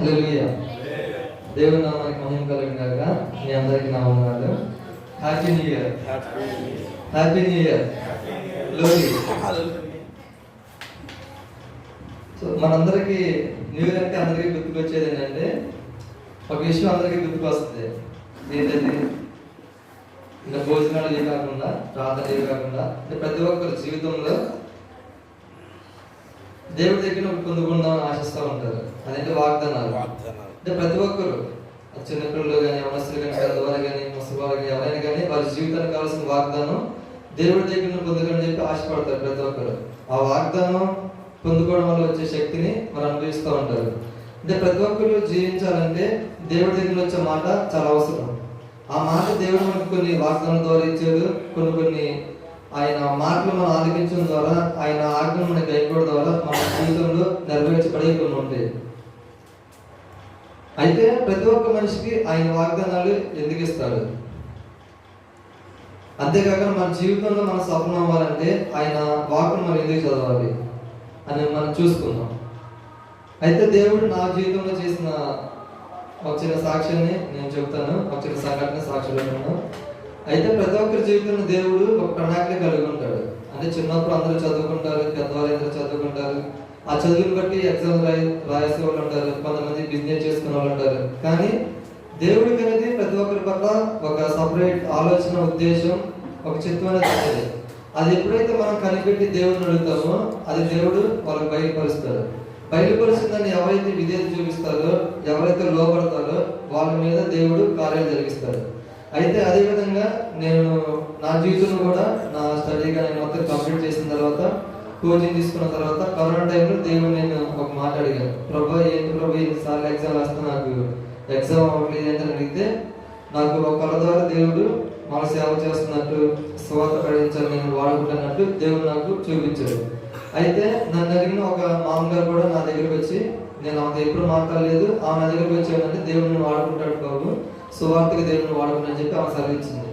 హల్లెలూయా. దేవుని నామానికి మహిమ కలుగును గాక. మీ అందరికీ నా వందనాలు. Happy new year. Happy new year. So మనందరికీ న్యూ ఇయర్ అంటే అందరికీ గుర్తుకొచ్చేది ఏంటంటే ఒక విషయం అందరికీ గుర్తుకు వస్తుంది. ఏంటంటే ఇంకా భోజనాలు ఏ కాకుండా, ప్రార్థన ఏ కాకుండా, అంటే ప్రతి ఒక్కరు జీవితంలో దేవుడి దగ్గర పొందుకుందామని ఆశిస్తూ ఉంటారు. అదంటే వాగ్దానాలు. అంటే ప్రతి ఒక్కరు చిన్నపిల్లలు కానీ, మనసులు కానీ, పెద్దవారు కానీ, ముసలివారు కానీ, ఎవరైనా కానీ వారి జీవితానికి కావాల్సిన వాగ్దానం దేవుడి దగ్గర పొందుకోని చెప్పి ఆశపడతారు ప్రతి ఒక్కరు. ఆ వాగ్దానం పొందుకోవడం వల్ల వచ్చే శక్తిని మనం అనుభవిస్తూ ఉంటారు. అంటే ప్రతి ఒక్కరు జీవించాలంటే దేవుడి దగ్గర వచ్చే మాట చాలా అవసరం. ఆ మాట దేవుడు మనకు కొన్ని వాగ్దానం ద్వారా ఇచ్చాడు. కొన్ని ఆయన మాటలు మనం ఆలకించడం ద్వారా, ఆయన ఆజ్ఞలు మనకి గైకోవడం ద్వారా మన జీవితంలో నెరవేర్చబడే కొన్ని ఉంటాయి. అయితే ప్రతి ఒక్క మనిషికి ఆయన వాగ్దానాలు ఎందుకు ఇస్తాడు? అంతేకాక మన జీవితంలో మనం సఫలం అవ్వాలంటే ఆయన వాక్కును మనం ఎందుకు చదవాలి అని మనం చూసుకుందాం. అయితే దేవుడు నా జీవితంలో చేసిన ఒక చిన్న సాక్ష్యాన్ని నేను చెప్తాను. ఒక చిన్న సంఘటన సాక్ష్యం. అయితే ప్రతి ఒక్కరి జీవితంలో దేవుడు ఒక ప్రణాళిక కలిగి ఉంటాడు. అంటే చిన్నప్పుడు అందరూ చదువుకుంటారు, పెద్దవాళ్ళు అందరూ చదువుకుంటారు. ఆ చదువుని బట్టి ఎగ్జామ్ రాసే వాళ్ళు ఉంటారు, కొంతమంది బిజినెస్ చేసుకునే వాళ్ళు ఉంటారు. కానీ దేవుడికి అనేది ప్రతి ఒక్కరి పట్ల ఒక సపరేట్ ఆలోచన, ఉద్దేశం, ఒక చిత్తం అనేది ఉంటుంది. అది ఎప్పుడైతే మనం కనిపెట్టి దేవుడిని అడుగుతామో అది దేవుడు వాళ్ళకి బయలుపరుస్తాడు. బయలుపరిచిందని ఎవరైతే విధేయత చూపిస్తారో, ఎవరైతే లోపడతారో వాళ్ళ మీద దేవుడు కార్యాలు జరిగిస్తాడు. అయితే అదేవిధంగా నేను నా జీవితంలో కూడా నా స్టడీ కానీ మొత్తం కంప్లీట్ చేసిన తర్వాత, కోచింగ్ తీసుకున్న తర్వాత కరోనా టైంలో దేవుడు నేను ఒక మాట అడిగాను. ప్రభు ఎన్నిసార్లు ఎగ్జామ్ రాస్తే నాకు ఎగ్జామ్ అవ్వలేదు అని అడిగితే, నాకు ఒక కళ ద్వారా దేవుడు మన సేవ చేస్తున్నట్టు, స్వార్థ ప్రకటించాలి నేను వాడుకుంటున్నట్టు దేవుడు నాకు చూపించాడు. అయితే నన్ను అడిగిన ఒక మామగారు కూడా నా దగ్గరికి వచ్చి, నేను ఆమె ఎప్పుడు మాట్లాడలేదు, ఆమె నా దగ్గరికి వచ్చానంటే దేవుడిని వాడుకుంటాడు బాబు, సువార్తకి దేవుడిని వాడుకుని చెప్పి ఆమె సెలవిచ్చింది.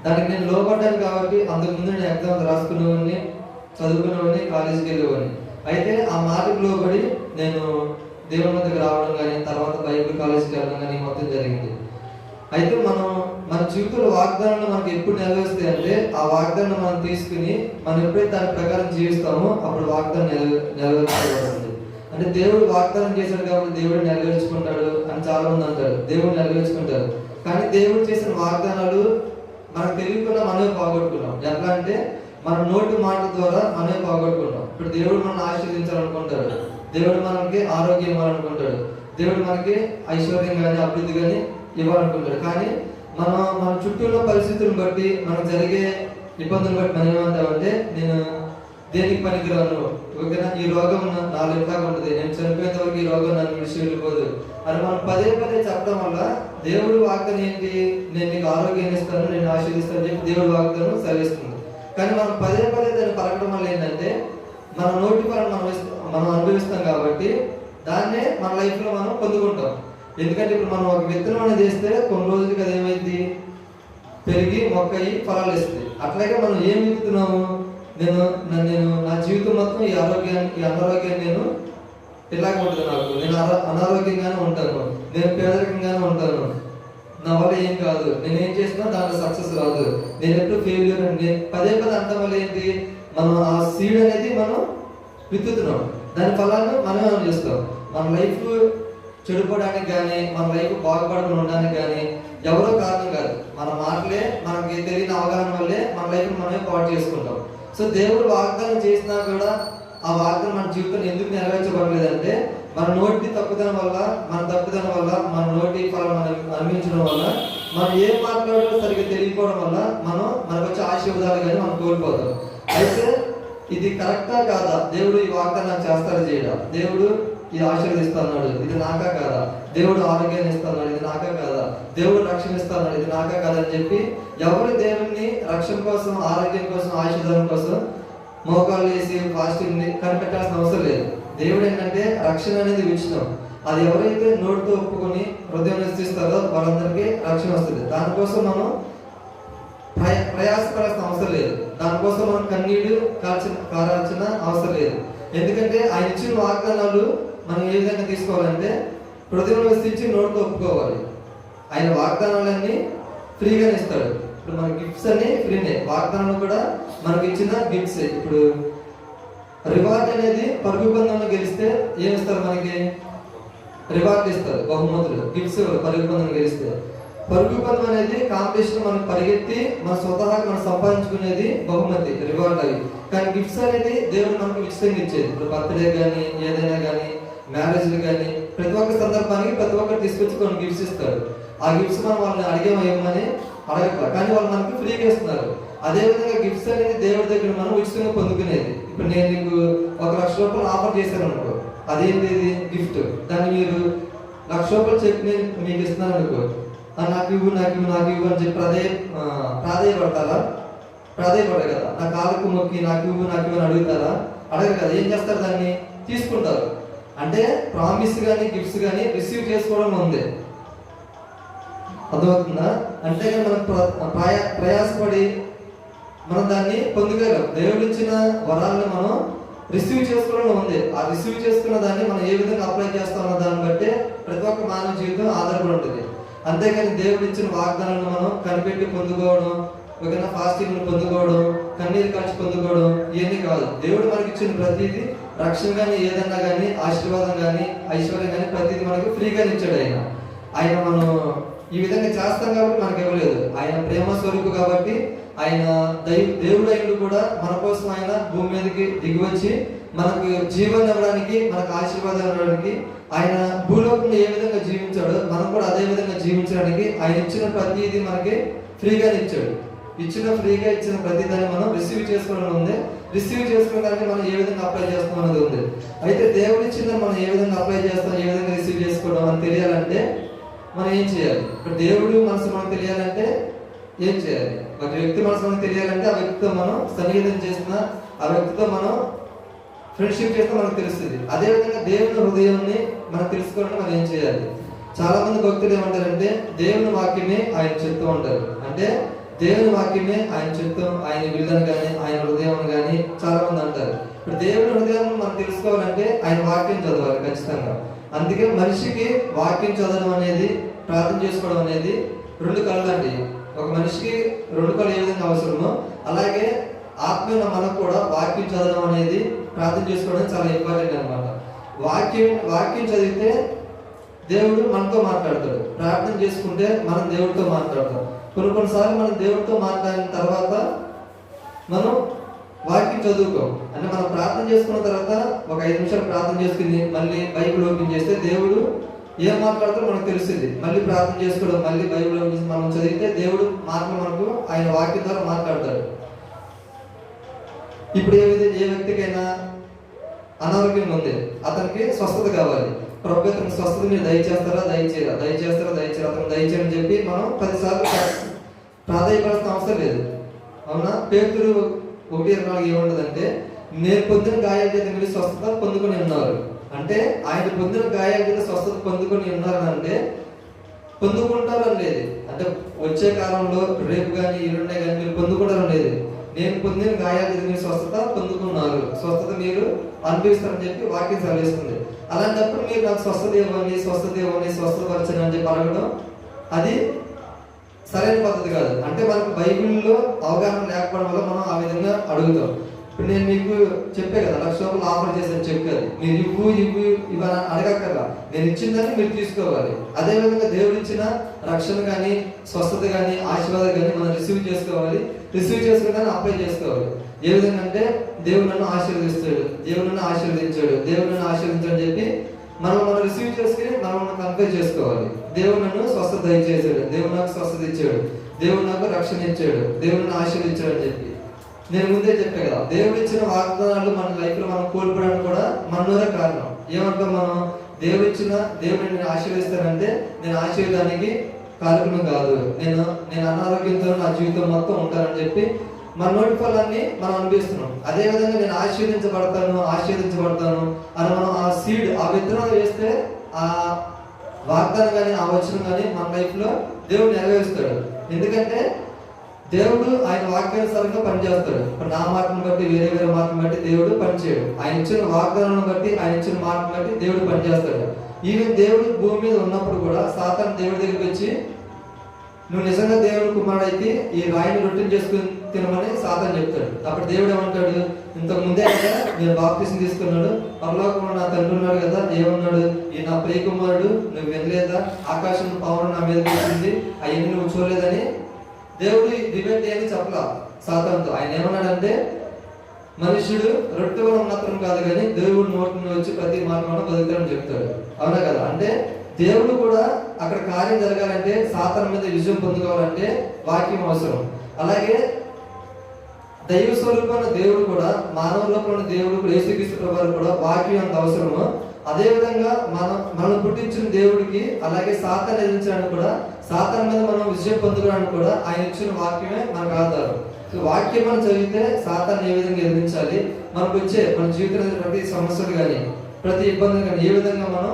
దానికి నేను లోపడ్డాను కాబట్టి అంతకుముందు నేను ఎగ్జామ్స్ రాసుకునేవాడిని, చదువుకునేవాడిని, కాలేజీకి వెళ్ళేవాడిని. అయితే ఆ మాటకు లోబడి నేను దేవుని దగ్గర రావడం కానీ, తర్వాత బైబిల్ కాలేజీకి వెళ్ళడం కానీ మొత్తం జరిగింది. అయితే మన జీవితంలో వాగ్దానాలు మనకి ఎప్పుడు నెరవేరుస్తాయి అంటే, ఆ వాగ్దానం మనం తీసుకుని మనం ఎప్పుడైతే దాని ప్రకారం జీవిస్తామో అప్పుడు వాగ్దానం నెరవేర్చబడుతుంది. అంటే దేవుడు వాగ్దానం చేశాడు కాబట్టి దేవుడు నెరవేర్చుకుంటాడు అని చాలా మంది అంటారు. దేవుడు నెరవేర్చుకుంటారు, కానీ దేవుడు చేసిన వాగ్దానాలు మనకు తెలియకుండా మనమే పోగొట్టుకున్నాం. ఎట్లా అంటే మన నోటి మాట ద్వారా మనమే పోగొట్టుకున్నాం. ఇప్పుడు దేవుడు మనల్ని ఆశీర్వదించాలనుకుంటాడు, దేవుడు మనకి ఆరోగ్యం ఇవ్వాలనుకుంటాడు, దేవుడు మనకి ఐశ్వర్యం కానీ, అభివృద్ధి కానీ ఇవ్వాలనుకుంటాడు. కానీ మన చుట్టూలో పరిస్థితులను బట్టి, మనకు జరిగే ఇబ్బందులు బట్టి మనం ఏమంటామంటే, నేను దేనికి పనికిరాను, ఓకేనా, ఈ రోగం నాలో ఎట్లా ఉంటుంది, నేను చనిపోయేంత వరకు ఈ రోగం నన్ను విడిచి వెళ్ళిపోదు అని మనం పదే చెప్పడం వల్ల దేవుడు వాగ్దానం ఏంటి, నేను నీకు ఆరోగ్యాన్ని ఇస్తాను, నేను ఆశీర్దిస్తాను చెప్పి దేవుడు వాగ్దానం సెలవిస్తుంది. కానీ మనం పదే దాన్ని పలకడం వల్ల ఏంటంటే మన నోటి పనులు మనం అనుభవిస్తాం కాబట్టి దాన్నే మన లైఫ్ లో మనం పొందుకుంటాం. ఎందుకంటే ఇప్పుడు మనం ఒక విత్తనం అనేది వేస్తే కొన్ని రోజులకి అది ఏమైంది, పెరిగి మొక్కయి ఫలాలు ఇస్తుంది. అట్లాగే మనం ఏం విత్తుతున్నాము, నేను నా జీవితం మొత్తం ఈ అనారోగ్యాన్ని నేను ఇలాగే ఉంటుంది, నాకు నేను అనారోగ్యంగానే ఉంటాను, నేను పేదరికంగానే ఉంటాను, నా వల్ల ఏం కాదు, నేను ఏం చేసినా దాంట్లో సక్సెస్ రాదు, నేను ఎప్పుడు ఫెయిల్యూర్ అని నేను పదే అంటం వల్ల ఏంటి, మనం ఆ సీడ్ అనేది మనం విత్తుతున్నాం, దాని ఫలాన్ని మనమే చేస్తాం. మన లైఫ్ చెడిపోవడానికి కానీ, మన లైఫ్ బాగుపడకుండా ఉండడానికి కానీ ఎవరో కారణం కాదు, మన మాటలే, మనకి తెలియని అవగాహన వల్లే మన లైఫ్ మనమే పాడు చేసుకుంటాం. సో దేవుడు వాగ్దానం చేసినా కూడా ఆ వాగ్దానం మన జీవితంలో ఎందుకు నెరవేర్చబడలేదంటే, మన నోటి తప్పుదనం వల్ల, మన నోటి ఫలం మనం అనుభవించడం వల్ల, మనం ఏం మాట్లాడాలో సరిగ్గా తెలియకపోవడం వల్ల మనకు వచ్చే ఆశీర్వాదాలు కానీ మనం కోల్పోతాం. అయితే ఇది కరెక్టా కాదా, దేవుడు ఈ వాగ్దానం చేస్తాడు చేయడా, దేవుడు ఇది ఆశీర్వదిస్తున్నాడు ఇది నాకా కాదా, దేవుడు ఆరోగ్యాన్ని ఇస్తున్నాడు ఇది నాకా కాదా, దేవుడు రక్షణ ఇస్తున్నాడు ఇది నాకా కాదా అని చెప్పి ఎవరు దేవుడిని రక్షణ కోసం, ఆరోగ్యం కోసం, ఆశీర్వాదం కోసం మోకాళ్ళు వేసి ఫాస్టింగ్ కనిపెట్టాల్సిన అవసరం లేదు. దేవుడు ఏంటంటే రక్షణ అనేది ఉచితం. అది ఎవరైతే నోటితో ఒప్పుకొని హృదయం నిశ్చిస్తారో వాళ్ళందరికీ రక్షణ వస్తుంది. దానికోసం మనం ప్రయాసపడాల్సిన అవసరం లేదు, దానికోసం మనం కన్నీళ్లు కారాల్సిన అవసరం లేదు. ఎందుకంటే ఆయన ఇచ్చిన వాగ్దానాలు మనం ఏ విధంగా తీసుకోవాలంటే, హృదయంలో విశ్వసించి నోటితో ఒప్పుకోవాలి. ఆయన వాగ్దానాలన్నీ ఫ్రీగానే ఇస్తాడు. ఇప్పుడు మన గిఫ్ట్స్ అన్ని ఫ్రీనే, వాగ్దానాలు కూడా మనకి ఇచ్చిన గిఫ్ట్స్. ఇప్పుడు రివార్డ్ అనేది పరుగు పందెంలో గెలిస్తే ఏమిస్తారు? మనకి రివార్డ్ ఇస్తారు, బహుమతులు, గిఫ్ట్స్. పరుగు పందెం గెలిస్తే పరుగు పందెం అనేది కాంపిటీషన్, మనం పరిగెత్తి మన స్వతహాగా మనం సంపాదించుకునేది బహుమతి, రివార్డ్ అవి. కానీ గిఫ్ట్స్ అనేది దేవుడు మనకు ఉచితంగా ఇచ్చేది. ఇప్పుడు బర్త్డే కానీ ఏదైనా కానీ మ్యారేజ్లు కానీ ప్రతి ఒక్క సందర్భానికి ప్రతి ఒక్కరు తీసుకొచ్చి కొన్ని గిఫ్ట్స్ ఇస్తాడు. ఆ గిఫ్ట్స్ మనం వాళ్ళని అడిగేమని అడగట్లా, కానీ వాళ్ళు మనకి ఫ్రీగా ఇస్తున్నారు. అదేవిధంగా గిఫ్ట్స్ అనేది దేవుడి దగ్గర మనం ఉచితంగా పొందుకునేది. ఇప్పుడు నేను నీకు 1,00,000 రూపాయలు ఆఫర్ చేశాను అనుకో, అదేంటి గిఫ్ట్. దాన్ని మీరు 1,00,000 రూపాయలు చెప్పి నేను మీకు ఇస్తున్నాను అనుకో, నాకు ఇవ్వు నాకు ఇవ్వు నాకు ఇవ్వు అని చెప్పి ప్రాధేయపడతారా? ప్రాధేయపడరు కదా. నా కాళ్ళకు మొక్కి నాకు ఇవ్వు నాకు ఇవ్వు అని అడుగుతారా? అడగరు కదా. ఏం చేస్తారు? దాన్ని తీసుకుంటారు. అంటే ప్రామిస్ కానీ గిఫ్ట్స్ కానీ రిసీవ్ చేసుకోవడం ఉంది. అర్థమవుతుందా? అంటే మనం ప్రయాసపడి మనం దాన్ని పొందుకోలేం. దేవుడు ఇచ్చిన వరాలను మనం రిసీవ్ చేసుకోవడం ఉంది. ఆ రిసీవ్ చేసుకున్న దాన్ని మనం ఏ విధంగా అప్లై చేస్తామన్న దాన్ని బట్టి ప్రతి ఒక్క మానవ జీవితం ఆధారపడి ఉంటుంది. అంతేగాని దేవుడు ఇచ్చిన వాగ్దానాలను మనం కనిపెట్టి పొందుకోవడం, ఒకవేళ ఫాస్టింగ్ పొందుకోవడం, కన్నీరు కాల్చి పొందుకోవడం ఇవన్నీ కాదు. దేవుడు మనకి ఇచ్చిన ప్రతిదీ, రక్షణ కానీ ఏదన్నా కానీ ఆశీర్వాదం కానీ ఐశ్వర్యం కానీ ప్రతిదీ మనకు ఫ్రీగానే ఇచ్చాడు ఆయన. మనం ఈ విధంగా చేస్తాం కాబట్టి మనకు ఇవ్వలేదు. ఆయన ప్రేమ స్వరూపు కాబట్టి ఆయన దేవుడు అయినడు కూడా మన కోసం ఆయన భూమి మీదకి దిగి వచ్చి మనకు జీవనం ఇవ్వడానికి, మనకు ఆశీర్వాదం ఇవ్వడానికి, ఆయన భూలోకంలో ఏ విధంగా జీవించాడో మనం కూడా అదే విధంగా జీవించడానికి ఆయన ఇచ్చిన ప్రతిదీ మనకి ఫ్రీగానే ఇచ్చాడు. ఫ్రీగా ఇచ్చిన ప్రతిదాన్ని మనం రిసీవ్ చేసుకోవడం ఉంది. రిసీవ్ చేసుకోవడానికి మనం ఏ విధంగా అప్లై చేస్తాం అనేది ఉంది. అయితే దేవుడు ఇచ్చిందని మనం ఏ విధంగా అప్లై చేస్తాం, ఏ విధంగా రిసీవ్ చేసుకోవడం అని తెలియాలంటే మనం ఏం చేయాలి? ఇప్పుడు దేవుడు మనసు మనకు తెలియాలంటే ఏం చేయాలి? ఒక వ్యక్తి మనసు మనకు తెలియాలంటే ఆ వ్యక్తితో మనం సన్నిహితం చేసిన, ఆ వ్యక్తితో మనం ఫ్రెండ్షిప్ చేస్తే మనకు తెలుస్తుంది. అదేవిధంగా దేవుని హృదయాన్ని మనం తెలుసుకోవాలంటే మనం ఏం చేయాలి? చాలా మంది భక్తులు ఏమంటారంటే దేవుని వాక్యమే ఆయన చెప్తూ ఉంటారు. అంటే దేవుని వాక్యమే ఆయన చెప్తాం, ఆయన విల్లని కానీ ఆయన హృదయం కానీ చాలా మంది అంటారు. ఇప్పుడు దేవుని హృదయం మనం తెలుసుకోవాలంటే ఆయన వాక్యం చదవాలి ఖచ్చితంగా. అందుకే మనిషికి వాక్యం చదవడం అనేది, ప్రార్థన చేసుకోవడం అనేది 2 కళ్ళు అండి. ఒక మనిషికి 2 కళ్ళు ఏ విధంగా అవసరమో అలాగే ఆత్మీయ మనకు కూడా వాక్యం చదవడం అనేది, ప్రార్థన చేసుకోవడం చాలా ఇంపార్టెంట్ అనమాట. వాక్యం చదివితే దేవుడు మనతో మాట్లాడతాడు. ప్రార్థన చేసుకుంటే మనం దేవుడితో మాట్లాడతాం. కొన్నిసార్లు మనం దేవుడితో మాట్లాడిన తర్వాత మనం వాక్యం చదువుకోం. అంటే మనం ప్రార్థన చేసుకున్న తర్వాత ఒక 5 నిమిషాలు ప్రార్థన చేసుకుని మళ్ళీ బైబిల్ ఓపెన్ చేస్తే దేవుడు ఏం మాట్లాడతారో మనకు తెలుస్తుంది. మళ్ళీ ప్రార్థన చేసుకోవడం, మళ్ళీ బైబిల్ మనం చదివితే దేవుడు మాటలు మనకు ఆయన వాక్యం ద్వారా మాట్లాడతాడు. ఇప్పుడు ఏ వ్యక్తికైనా అనారోగ్యం ఉంది, అతనికి స్వస్థత కావాలి. ప్రభు అతనికి స్వస్థత మీరు దయచేస్తారా, అతను దయచేయని చెప్పి మనం 10 సార్లు ప్రాధాయపడాల్సిన అవసరం లేదు. అవునా? పేతురు 1:24 ఏముండదంటే నేను పొందిన గాయాల చేత మీరు స్వస్థత పొందుకొని ఉన్నారు. అంటే ఆయన పొందిన గాయాల చేత స్వస్థత పొందుకొని ఉన్నారని అంటే పొందుకుంటారని లేదు. అంటే వచ్చే కాలంలో రేపు కానీ ఎల్లుండే కానీ మీరు పొందుకుంటారని లేదు. నేను పొందిన గాయాల చేత మీరు స్వస్థత పొందుకున్నారు, స్వస్థత మీరు అనుభవిస్తారని చెప్పి వాక్యం సెలవిస్తుంది. అలాంటప్పుడు మీరు నాకు స్వస్థత ఇవ్వండి స్వస్థపరచండి అని చెప్పి అడగడం అది సరైన పద్ధతి కాదు. అంటే మనకు బైబిల్లో అవగాహన లేకపోవడం వల్ల మనం ఆ విధంగా అడుగుతాం. ఇప్పుడు నేను మీకు చెప్పే కదా 1,00,000 రూపాయలు ఆఫర్ చేశాను చెప్పారు, మీరు ఇవ్వని అడగక్కర్లా, నేను ఇచ్చిందని మీరు తీసుకోవాలి. అదేవిధంగా దేవుడు ఇచ్చిన రక్షణ కానీ స్వస్థత కానీ ఆశీర్వాదం కానీ మనం రిసీవ్ చేసుకోవాలి. రిసీవ్ చేసుకుని అప్లై చేసుకోవాలి. ఏ విధంగా అంటే దేవుడు నన్ను ఆశీర్వదిస్తాడు, దేవుడు నన్ను ఆశీర్వదించాడని చెప్పి మనం రిసీవ్ చేసుకుని మనం కన్ఫ్యూజ్ చేసుకోవాలి. దేవుడు నన్ను స్వస్థత దయచేసాడు, దేవుడు నాకు స్వస్థత ఇచ్చాడు, దేవుడు నాకు రక్షణ ఇచ్చాడు, దేవుడు నన్ను ఆశీర్వదించాడు అని చెప్పి నేను ముందే చెప్పే కదా. దేవుడు ఇచ్చిన వాగ్దానాలు మన లైఫ్ లో మనం కోల్పోవడానికి కూడా మనలోనే కారణం. ఏమంటాం మనం? దేవుడు నేను ఆశీర్వదిస్తానంటే నేను ఆశీర్వాదానికి కారకులు కాదు, నేను అనారోగ్యంతో నా జీవితం మొత్తం ఉంటానని చెప్పి మన నోటి ఫలాన్ని మనం అనుభవిస్తున్నాం. అదే విధంగా నేను ఆశీర్వదించబడతాను అని మనం ఆ సీడ్, ఆ విత్తనాలు వేస్తే ఆ వాగ్దానం కానీ ఆ వచనం కానీ మన లైఫ్ లో దేవుడు నెరవేరుస్తాడు. ఎందుకంటే దేవుడు ఆయన వాక్యానుసారంగా పనిచేస్తాడు. నా మాటను బట్టి వేరే మాటను బట్టి దేవుడు పనిచేయడు. ఆయన ఇచ్చిన వాగ్దానాలను బట్టి, ఆయన ఇచ్చిన మాటను బట్టి దేవుడు పనిచేస్తాడు. ఈవెన్ దేవుడు భూమి మీద ఉన్నప్పుడు కూడా సాతాను దేవుడి దగ్గరికి వచ్చి, నువ్వు నిజంగా దేవుడి కుమారుడు అయితే ఈ రాయిని రొట్టెలు చేసుకుని తినమని సాతాను చెప్తాడు. అప్పుడు దేవుడు ఏమంటాడు, ఇంతకు ముందే కదా నేను బాప్తిసం తీసుకున్నాడు, పరలోకంలో నా తండ్రి ఉన్నాడు కదా, ఏమన్నాడు, ఈ నా ప్రియ కుమారుడు నువ్వు వినలేదా, ఆకాశం పవన్ నా మీద వచ్చింది అవన్నీ నువ్వు చూడలేదని దేవుడు డిబేట్ ఏమి చెప్పలా సాతానుతో. ఆయన ఏమన్నాడంటే, మనుషుడు రొట్టె వల్ల మాత్రం కాదు కానీ దేవుడు నోటి నుండి వచ్చి ప్రతి మాట బతుకుతాడని చెప్తాడు. అవునా కదా? అంటే దేవుడు కూడా అక్కడ కార్యం జరగాలంటే, సాతాను మీద విజయం పొందుకోవాలంటే వాక్యం అవసరం. అలాగే దైవ స్వరూపమైన దేవుడు కూడా, మానవ రూపంలో దేవుడు కూడా, యేసుక్రీస్తు ప్రభువు కూడా వాక్యం అంత అవసరము. అదే విధంగా మనం పుట్టించిన దేవుడికి, అలాగే సాతాను ఎదిరించడానికి కూడా, సాతాను మీద మనం విజయం పొందుకోవడానికి కూడా ఆయన ఇచ్చిన వాక్యమే మనకు ఆధారం. వాక్యం మనం చదివితే సాతాను ఏ విధంగా ఎదిరించాలి, మనకు వచ్చే మన జీవితంలో ప్రతి సమస్యలు కానీ ప్రతి ఇబ్బందులు కానీ ఏ విధంగా మనం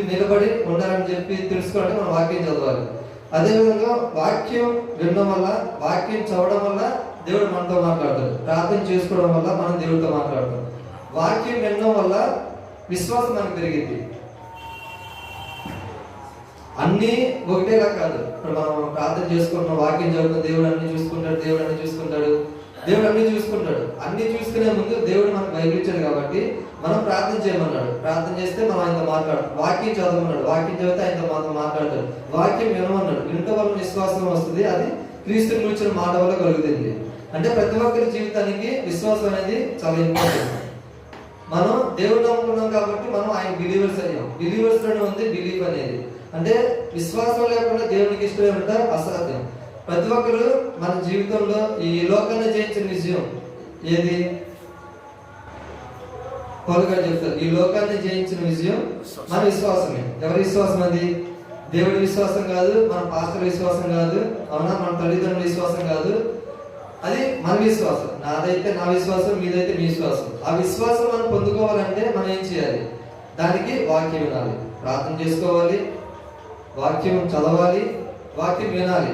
నిలబడి ఉండాలని చెప్పి తెలుసుకోవాలంటే మనం వాక్యం చదవాలి. అదేవిధంగా వాక్యం వినడం వల్ల, వాక్యం చదవడం వల్ల దేవుడు మనతో మాట్లాడతాడు. ప్రార్థన చేసుకోవడం వల్ల మనం దేవుడితో మాట్లాడతాం. వాక్యం వినడం వల్ల విశ్వాసం మనకు పెరిగింది. అన్నీ ఒకటేలా కాదు. ఇప్పుడు మనం ప్రార్థన చేసుకుంటున్నాం, వాక్యం చదువుతున్నాం, దేవుడు అన్ని చూసుకుంటాడు, దేవుడు అన్ని చూసుకుంటాడు, దేవుడు అన్ని చూసుకుంటాడు. అన్ని చూసుకునే ముందు దేవుడు మనకు బైబిల్ ఇచ్చాడు కాబట్టి మనం ప్రార్థన చేయమన్నాడు. ప్రార్థన చేస్తే మనం ఆయనతో మాట్లాడతాం. వాక్యం చదవమన్నాడు, వాక్యం చదివితే ఆయనతో మనతో మాట్లాడతాడు. వాక్యం వినమన్నాడు, వినటం వల్ల విశ్వాసం వస్తుంది. అది క్రీస్తుని గురించిన మాట వల్ల కలుగుతుంది. అంటే ప్రతి ఒక్కరి జీవితానికి విశ్వాసం అనేది చాలా ఇంపార్టెంట్. మనం దేవుడు నమ్ముకున్నాం కాబట్టి మనం ఆయన బిలీవర్స్ అయ్యాం. బిలీవర్స్ లోనే ఉంది బిలీఫ్ అనేది. అంటే విశ్వాసం లేకుండా దేవునికి ఇష్టం ఉంటే అసాధ్యం. ప్రతి ఒక్కరు మన జీవితంలో ఈ లోకాన్ని జయించిన విజయం ఏది? పౌలుగా చెప్తారు, ఈ లోకాన్ని జయించిన విజయం మన విశ్వాసమే. ఎవరి విశ్వాసం అది? దేవుడి విశ్వాసం కాదు, మన పాస్టర్ విశ్వాసం కాదు, అవునా, మన తల్లిదండ్రుల విశ్వాసం కాదు, అది మన విశ్వాసం. నాదైతే నా విశ్వాసం, మీదైతే మీ విశ్వాసం. ఆ విశ్వాసం మనం పొందుకోవాలంటే మనం ఏం చేయాలి? దానికి వాక్యం వినాలి, ప్రార్థన చేసుకోవాలి, వాక్యం చదవాలి, వాక్యం వినాలి.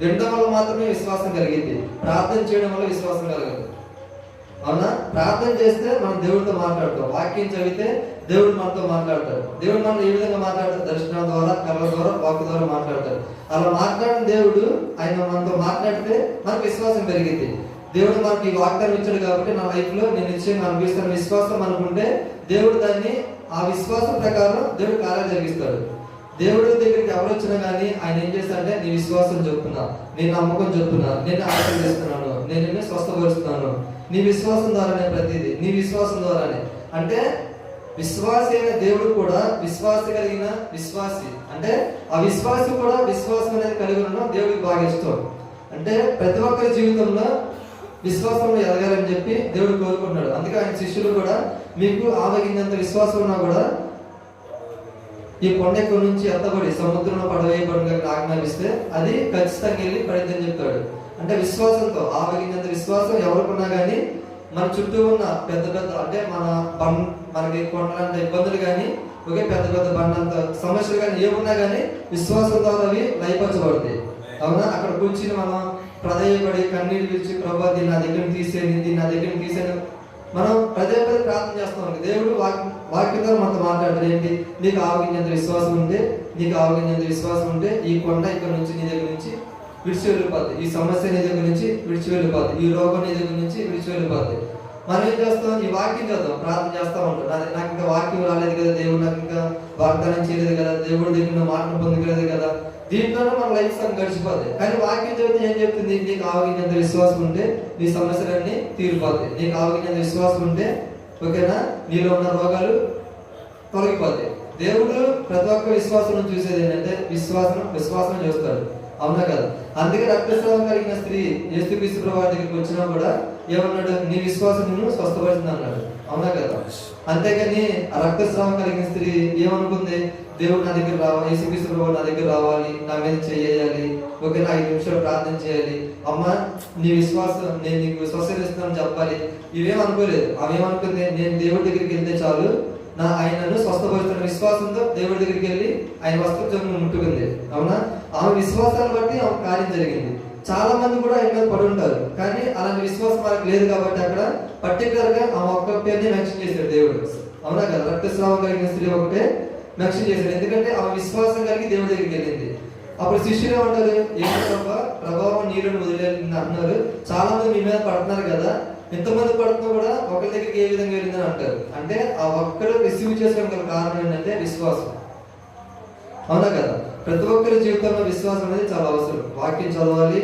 వినడం వల్ల మాత్రమే విశ్వాసం కలిగింది. ప్రార్థన చేయడం వల్ల విశ్వాసం కలగదు. అవునా? ప్రార్థన చేస్తే మనం దేవుడితో మాట్లాడతాం, వాక్యం చదివితే దేవుడు మనతో మాట్లాడతాడు. దేవుడు మనం ఏ విధంగా మాట్లాడతాడు? దర్శనం ద్వారా, కళ ద్వారా, వాక్కు ద్వారా మాట్లాడతాడు. అలా మాట్లాడిన దేవుడు ఆయన మనతో మాట్లాడితే మనకు విశ్వాసం పెరిగింది. దేవుడు మనకి ఈ వాగ్దానం ఇచ్చాడు కాబట్టి నా లైఫ్ లో నేను నిశ్చయంగా అనిపిస్తున్న విశ్వాసం అనుకుంటే దేవుడు దాన్ని ఆ విశ్వాసం ప్రకారం దేవుడు కార్యాలు జరిగిస్తాడు. దేవుడి దగ్గరికి ఎవరు వచ్చినా కానీ ఆయన ఏం చేస్తాడంటే, నీ విశ్వాసం చెప్తున్నా, నీ నమ్మకం చెప్తున్నా, నేను ఆశీర్వదిస్తున్నాను, నేను నిన్ను స్వస్థపరుస్తున్నాను, నీ విశ్వాసం ద్వారానే ప్రతిదీ, నీ విశ్వాసం ద్వారానే. అంటే విశ్వాసి అయిన దేవుడు కూడా విశ్వాస కలిగిన విశ్వాసి. అంటే ఆ విశ్వాసి కూడా విశ్వాసం అనేది కలిగి ఉండడం దేవుడికి బాగా ఇష్టం. అంటే ప్రతి ఒక్కరి జీవితంలో విశ్వాసంలో ఎదగాలని చెప్పి దేవుడు కోరుకుంటున్నాడు. అందుకే ఆయన శిష్యులు కూడా, మీకు ఆవగించేంత విశ్వాసం ఉన్నా కూడా ఈ కొండెక్క నుంచి ఎత్తబడి సముద్రంలో పడవేయబడిన ఆజ్ఞాపిస్తే అది ఖచ్చితంగా వెళ్ళి పడిద్దని చెప్తాడు. అంటే విశ్వాసంతో, ఆవగించేంత విశ్వాసం ఎవరికున్నా కానీ మన చుట్టూ ఉన్న పెద్ద పెద్ద, అంటే మనకి కొండలంత ఇబ్బందులు కానీ, ఒకే పెద్ద పెద్ద బండంత సమస్యలు కానీ ఏమున్నా కానీ విశ్వాసం ద్వారా అవి లయపరచబడతాయి. అవునా? అక్కడ కూర్చుని మనం ప్రదయపడి కన్నీళ్ళు విడిచి, ప్రభా దీన్ని నా దగ్గర తీసేయండి, దీన్ని నా దగ్గర తీసేయండి, మనం పదే ప్రార్థన చేస్తాం. దేవుడు వాక్యం ద్వారా మనతో మాట్లాడతాడు. ఏంటి? నీకు ఆవగించేంత విశ్వాసం ఉంటే, నీకు ఆవగించేంత విశ్వాసం ఉంటే ఈ కొండ ఇక్కడ నుంచి నీ దగ్గర నుంచి విడిచి వెళ్ళిపోద్ది, ఈ సమస్య నీ దగ్గర నుంచి విడిచి వెళ్ళిపోద్ది, ఈ రోగం నీ దగ్గర నుంచి విడిచి వెళ్ళిపోద్ది. మనం ఏం చేస్తాం? ఈ వాక్యం చేద్దాం, ప్రార్థన చేస్తా ఉంటాం. నాకు ఇంకా వాక్యం రాలేదు కదా, దేవుడు నాకు ఇంకా వాగ్దానం చేయలేదు కదా, దేవుడు దగ్గర మాటను పొందుకోలేదు కదా, దీంట్లోనే మన లైఫ్ సగం గడిచిపోతాయి. కానీ వాక్యం చదివితే ఏం చెప్తుంది? నీకు ఆవగించేంత విశ్వాసం ఉంటే నీ సమస్యలన్నీ తీరిపోతాయి. నీకు ఆవగించేంత విశ్వాసం ఉంటే, ఓకేనా, నీలో ఉన్న రోగాలు తొలగిపోతాయి. దేవుడు ప్రతి ఒక్క విశ్వాసం చూసేది ఏంటంటే విశ్వాసం చూస్తాడు. అవునా కదా? అందుకే రక్తస్రావం కలిగిన స్త్రీ యేసుక్రీస్తు ప్రభువు దగ్గరికి వచ్చినా కూడా ఏమన్నాడు? నీ విశ్వాసం నిన్ను స్వస్థపరిచింది అన్నాడు. అవునా కదా? అంతేగాని ఆ రక్తస్రావం కలిగిన స్త్రీ ఏమనుకుంది? దేవుడు నా దగ్గర రావాలి, యేసుక్రీస్తు ప్రభువు నా దగ్గర రావాలి, నా మీద చేయాలి, ఓకే, 5 నిమిషాలు ప్రార్థన చేయాలి, అమ్మ నీ విశ్వాసం నేను నీకు స్వస్థపరుస్తానని చెప్పాలి, ఇవేమనుకోలేదు. అవేమనుకుంది? నేను దేవుడి దగ్గరికి వెళ్తే చాలు, ఆయనను స్వస్థపరుస్తున్న విశ్వాసంతో దేవుడి దగ్గరికి వెళ్ళి ఆయన వస్త్రం ముట్టుకుంది. అవునా? ఆమె విశ్వాసాన్ని బట్టి ఆమె కార్యం జరిగింది. చాలా మంది కూడా ఆయన మీద పడి ఉంటారు, కానీ అలాంటి విశ్వాసం మనకు లేదు కాబట్టి అక్కడ పర్టికులర్ గా ఆమె ఒక్క పేరుని మెన్షన్ చేశాడు దేవుడు. అవునా కదా? రక్తస్రావం కలిగిన స్త్రీ ఒకటే, మెన్షన్ చేశాడు. ఎందుకంటే ఆ విశ్వాసం కలిగి దేవుడి దగ్గరికి వెళ్ళింది. అప్పుడు శిష్యులు ఏమంటారు, ఏమో ప్రభావం నీళ్ళని వదిలేసింది అంటున్నారు, చాలా మంది మీ మీద పడుతున్నారు కదా, ఎంతమంది పడుతున్నా కూడా ఒకరి దగ్గరికి ఏ విధంగా వెళ్ళిందని అంటారు. అంటే ఆ ఒక్కరు రిసీవ్ చేసుకోవడం కారణం ఏంటంటే విశ్వాసం. అవునా కదా? ప్రతి ఒక్కరి జీవితంలో విశ్వాసం అనేది చాలా అవసరం. వాక్యం చదవాలి,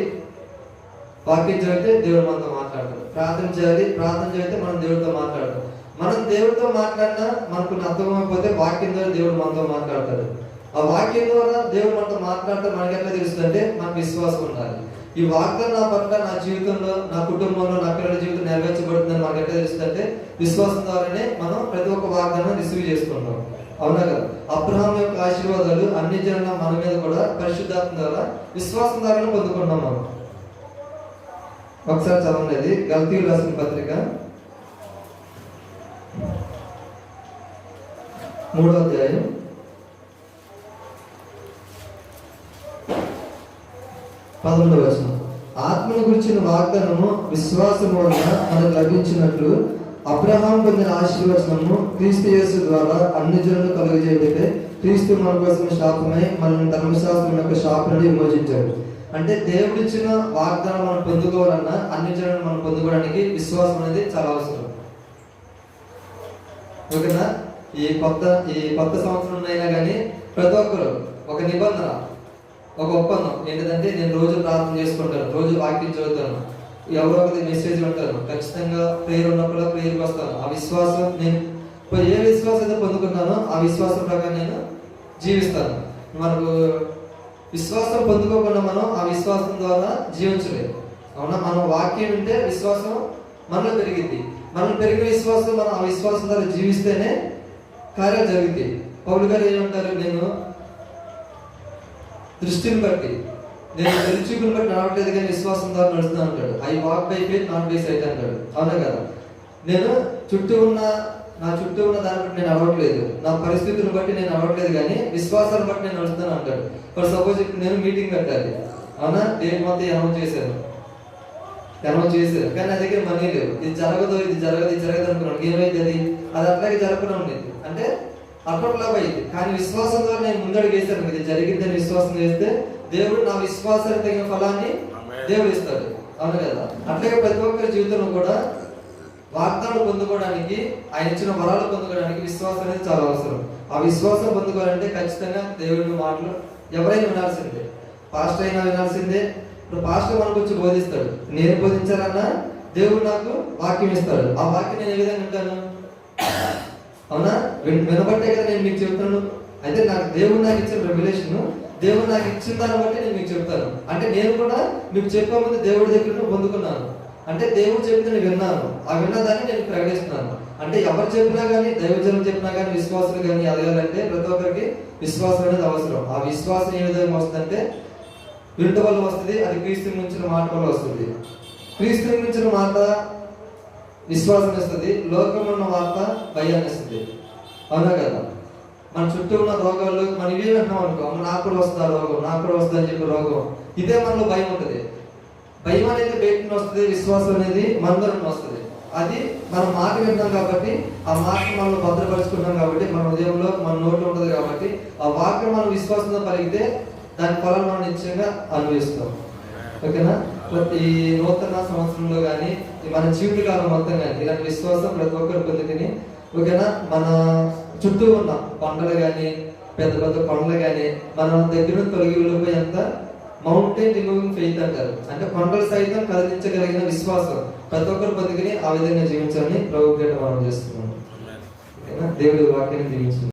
వాక్యం చదివితే దేవుడు మనతో మాట్లాడతాడు. ప్రార్థన చేయాలి, ప్రార్థన చేస్తే మనం దేవుడితో మాట్లాడతాం. మనం దేవుడితో మాట్లాడినా మనకు అర్థమైపోతే వాక్యం ద్వారా దేవుడు మనతో మాట్లాడతాడు. ఆ వాక్యం ద్వారా దేవుడు మనతో మాట్లాడితే మనకి ఎట్లా తెలుస్తుందంటే మనకు విశ్వాసం ఉండాలి. ఈ వాగ్దానం నా పట్ల, నా జీవితంలో, నా కుటుంబంలో, నా పిల్లల జీవితం నెరవేర్చబడుతుందని మనకి ఎట్లా తెలుస్తుందంటే విశ్వాసం ద్వారానే మనం ప్రతి ఒక్క వాగ్దానం రిసీవ్ చేసుకుంటాం. అవునా కదా? అబ్రహాం యొక్క ఆశీర్వాదాలు అన్ని జనుల మన మీద కూడా పరిశుద్ధాత్మ ద్వారా విశ్వాసం ద్వారానే పొందుకున్నాం మనం. ఒకసారి చదవలేదు గలతీయులు రాసిన పత్రిక 3వ అధ్యాయం 11వ వచనం. ఆత్మను గురించిన వాగ్దానము విశ్వాసము వలన మనకు లభించినట్లు అబ్రహాం పొందిన ఆశీర్వచనము క్రీస్తు యేసు ద్వారా అన్ని జనులు కలుగజేయబట్టే క్రీస్తు మన కోసం శాపమై మనల్ని ధర్మశాస్త్రం యొక్క శాపం నుండి విమోచించాడు. అంటే దేవుడిచ్చిన వాగ్దానం మనం పొందుకోవాలన్నా అన్ని జనులను మనం పొందుకోవడానికి విశ్వాసం అనేది చాలా అవసరం. ఓకేనా? ఈ కొత్త సంవత్సరం అయినా కానీ ప్రతి ఒక్కరు ఒక నిబంధన, ఒక ఒప్పందం ఏంటంటే, నేను రోజు ప్రార్థన చేసుకుంటాను, రోజు వాక్యం చదువుతాను, ఎవరో ఒకటి మెసేజ్ ఉంటాను, ఖచ్చితంగా ప్రేయర్ ఉన్నప్పుడు ప్రేయర్కి వస్తాను. ఆ విశ్వాసం నేను ఏ విశ్వాసం అయితే పొందుకున్నానో ఆ విశ్వాసం ప్రకారం నేను జీవిస్తాను. మనకు విశ్వాసం పొందుకోకుండా మనం ఆ విశ్వాసం ద్వారా జీవించలేదు. అవునా? మనం వాక్యం ఉంటే విశ్వాసం మనలో పెరిగింది. మనం పెరిగిన విశ్వాసం మనం ఆ విశ్వాసం ద్వారా జీవిస్తేనే కార్యాలు జరుగుతాయి. పౌలు గారు ఏమంటారు, నేను దృష్టిని బట్టి, నేను తెలుసుకుని బట్టి నడవట్లేదు కానీ విశ్వాసం ద్వారా నడుస్తున్నాను అంటాడు. I walk by faith not by sight అంటాడు. అవునా కదా? నేను నా చుట్టూ ఉన్న దాన్ని బట్టి నేను అవ్వట్లేదు, నా పరిస్థితులను బట్టి నేను అవ్వట్లేదు కానీ విశ్వాసాన్ని బట్టి నేను నడుస్తున్నాను అంటాడు. ఫర్ సపోజ్ ఇప్పుడు నేను మీటింగ్ పెట్టాలి, అవునా? డేట్ మొత్తం అనౌన్స్ చేశారు కానీ నా దగ్గర మనీ లేవు, ఇది జరగదు అనుకున్నాను. ఏమైంది? అది అట్లాగే జరగకుండా ఉండేది. అంటే అట్లా అయింది. కానీ విశ్వాసం ద్వారా నేను ముందడుగు వేశాను, ఇది జరిగిందని విశ్వాసం చేస్తే దేవుడు నా విశ్వాసానికి తగిన ఫలాన్ని దేవుడు ఇస్తాడు. అవును కదా? అట్లాగే ప్రతి ఒక్కరి జీవితంలో కూడా వాగ్దానం పొందుకోవడానికి, ఆయన ఇచ్చిన వరాలు పొందుకోవడానికి విశ్వాసం అనేది చాలా అవసరం. ఆ విశ్వాసం పొందుకోవాలంటే ఖచ్చితంగా దేవుడి మాటలు ఎవరైనా వినాల్సిందే. పాస్టర్ అయినా వినాల్సిందే. ఇప్పుడు పాస్టర్ మనకు వచ్చి బోధిస్తాడు, నేను బోధించాలన్నా దేవుడు నాకు వాక్యం ఇస్తాడు. ఆ వాక్యం నేను ఏ విధంగా వింటాను? అవునా? వినబట్టే కదా నేను మీకు చెప్తాను. అయితే దేవుడు నాకు ఇచ్చిన రెవల్యూషన్, దేవుడు నాకు ఇచ్చిన దాన్ని బట్టి నేను మీకు చెప్తాను. అంటే నేను కూడా మీకు చెప్పే ముందు దేవుడి దగ్గర పొందుకున్నాను. అంటే దేవుడు చెప్పిన విన్నాను, ఆ విన్నదాన్ని నేను ప్రకటిస్తున్నాను. అంటే ఎవరు చెప్పినా కానీ, దైవజనం చెప్పినా కానీ, విశ్వాసులు కానీ ఎదగాలంటే ప్రతి ఒక్కరికి విశ్వాసం అనేది అవసరం. ఆ విశ్వాసం ఏ విధంగా వస్తుందంటే వింట వల్ల వస్తుంది, అది క్రీస్తు మించిన మాట వల్ల వస్తుంది. క్రీస్తు మించిన మాట విశ్వాసం ఇస్తుంది, లోకం ఉన్న వార్త భయాన్ని ఇస్తుంది. అవునా కదా? మన చుట్టూ ఉన్న రోగాలు మనం ఇవే వింటున్నాం అనుకో, నాకు కూడా వస్తుంది ఆ రోగం, నాకు కూడా వస్తుంది అని చెప్పి రోగం, ఇదే మనలో భయం ఉంటుంది. భయం అనేది బయట వస్తుంది, విశ్వాసం అనేది మనలో వస్తుంది. అది మనం మాట వింటాం కాబట్టి, ఆ మాటను మనం భద్రపరుచుకుంటాం కాబట్టి, మన హృదయంలో మన నోట్లో ఉంటుంది కాబట్టి, ఆ వాక్యం మనం విశ్వాసంతో కలిగితే దాని ఫలం మనం నిశ్చయంగా అనుభవిస్తాం. ఓకేనా? ఈ నూతన సంవత్సరంలో కానీ మన జీవితకాలం మొత్తం కానీ ఇలాంటి విశ్వాసం ప్రతి ఒక్కరు పొందుకుని, ఓకేనా, మన చుట్టూ ఉన్న కొండలు కానీ, పెద్ద పెద్ద కొండలు కానీ మన దగ్గర తొలగి వెళ్ళిపోయేంత మౌంటైన్ రిమూవింగ్ ఫెయిత్ అంటారు. అంటే కొండలు సైతం కదిలించగలిగిన విశ్వాసం ప్రతి ఒక్కరు పొందుకుని ఆ విధంగా జీవించాలని ప్రభు పేట మనం చేస్తున్నాం. ఓకేనా? దేవుడి వాక్యాన్ని దీవించండి.